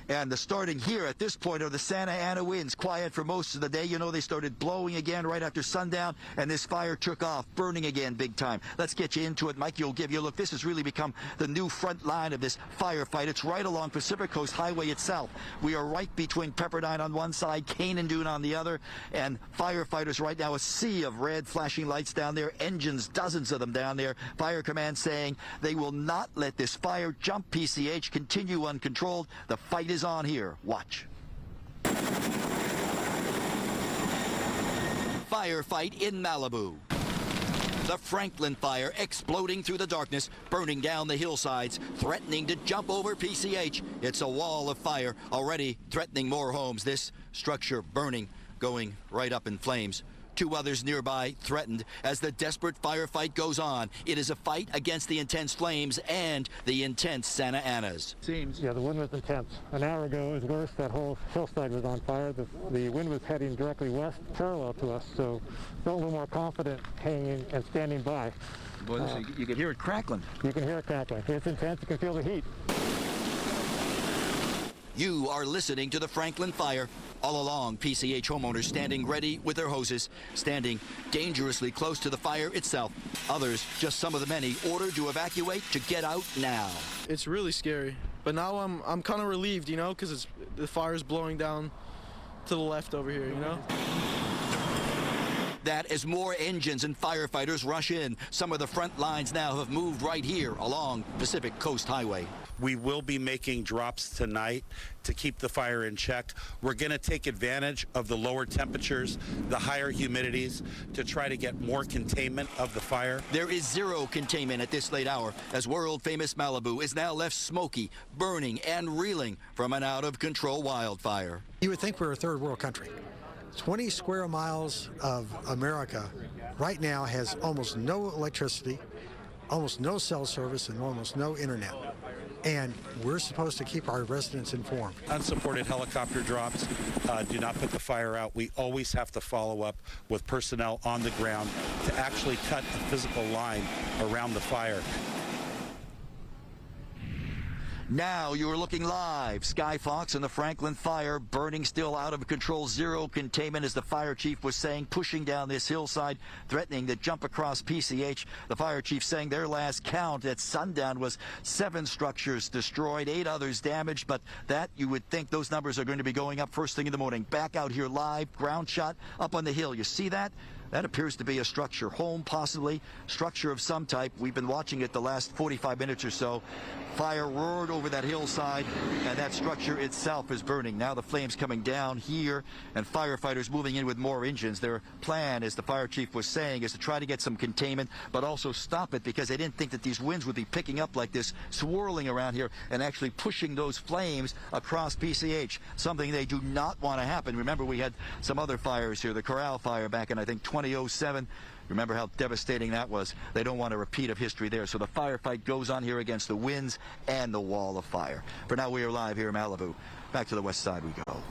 And the starting here at this point are the Santa Ana winds, quiet for most of the day. You know, they started blowing again right after sundown, and this fire took off, burning again big time. Let's get you into it. Mikey will give you a look. This has really become the new front line of this firefight. It's right along Pacific Coast Highway itself. We are right between Pepperdine on one side, Canaan on the other, and firefighters right now, a sea of red flashing lights down there, engines, dozens of them down there. Fire Command saying they will not let this fire jump PCH, continue uncontrolled. The fight is on here. Watch. Firefight in Malibu. The Franklin fire exploding through the darkness, burning down the hillsides, threatening to jump over PCH. It's a wall of fire already threatening more homes. This structure burning, going right up in flames. Two others nearby threatened as the desperate firefight goes on. It is a fight against the intense flames and the intense Santa Anas. Yeah, the wind was intense. An hour ago it was worse. That whole hillside was on fire. The wind was heading directly west, parallel to us, so felt a little more confident hanging and standing by. Boy, you can hear it crackling. You can hear it crackling. It's intense. You can feel the heat. You are listening to the Franklin fire. All along, PCH homeowners standing ready with their hoses, standing dangerously close to the fire itself. Others, just some of the many, ordered to evacuate to get out now. It's really scary, but now I'm kind of relieved, you know, because the fire's blowing down to the left over here, you know. That as more engines and firefighters rush in, some of the front lines now have moved right here along Pacific Coast Highway. We will be making drops tonight to keep the fire in check. We're going to take advantage of the lower temperatures, the higher humidities, to try to get more containment of the fire. There is zero containment at this late hour, as world-famous Malibu is now left smoky, burning, and reeling from an out-of-control wildfire. You would think we're a third world country. 20 square miles of America right now has almost no electricity, almost no cell service, and almost no internet. And we're supposed to keep our residents informed. Unsupported helicopter drops do not put the fire out. We always have to follow up with personnel on the ground to actually cut a physical line around the fire. Now you are looking live. Sky Fox and the Franklin fire burning still out of control. Zero containment, as the fire chief was saying, pushing down this hillside, threatening to jump across PCH. The fire chief saying their last count at sundown was 7 structures destroyed, 8 others damaged, but that, you would think those numbers are going to be going up first thing in the morning. Back out here live, ground shot up on the hill. You see that? That appears to be a structure, home possibly, structure of some type. We've been watching it the last 45 minutes or so. Fire roared over that hillside, and that structure itself is burning. Now the flames coming down here, and firefighters moving in with more engines. Their plan, as the fire chief was saying, is to try to get some containment, but also stop it, because they didn't think that these winds would be picking up like this, swirling around here, and actually pushing those flames across PCH, something they do not want to happen. Remember, we had some other fires here, the Corral fire back in, I think, 2007. Remember how devastating that was. They don't want a repeat of history there. So the firefight goes on here against the winds and the wall of fire. For now, we are live here in Malibu. Back to the west side we go.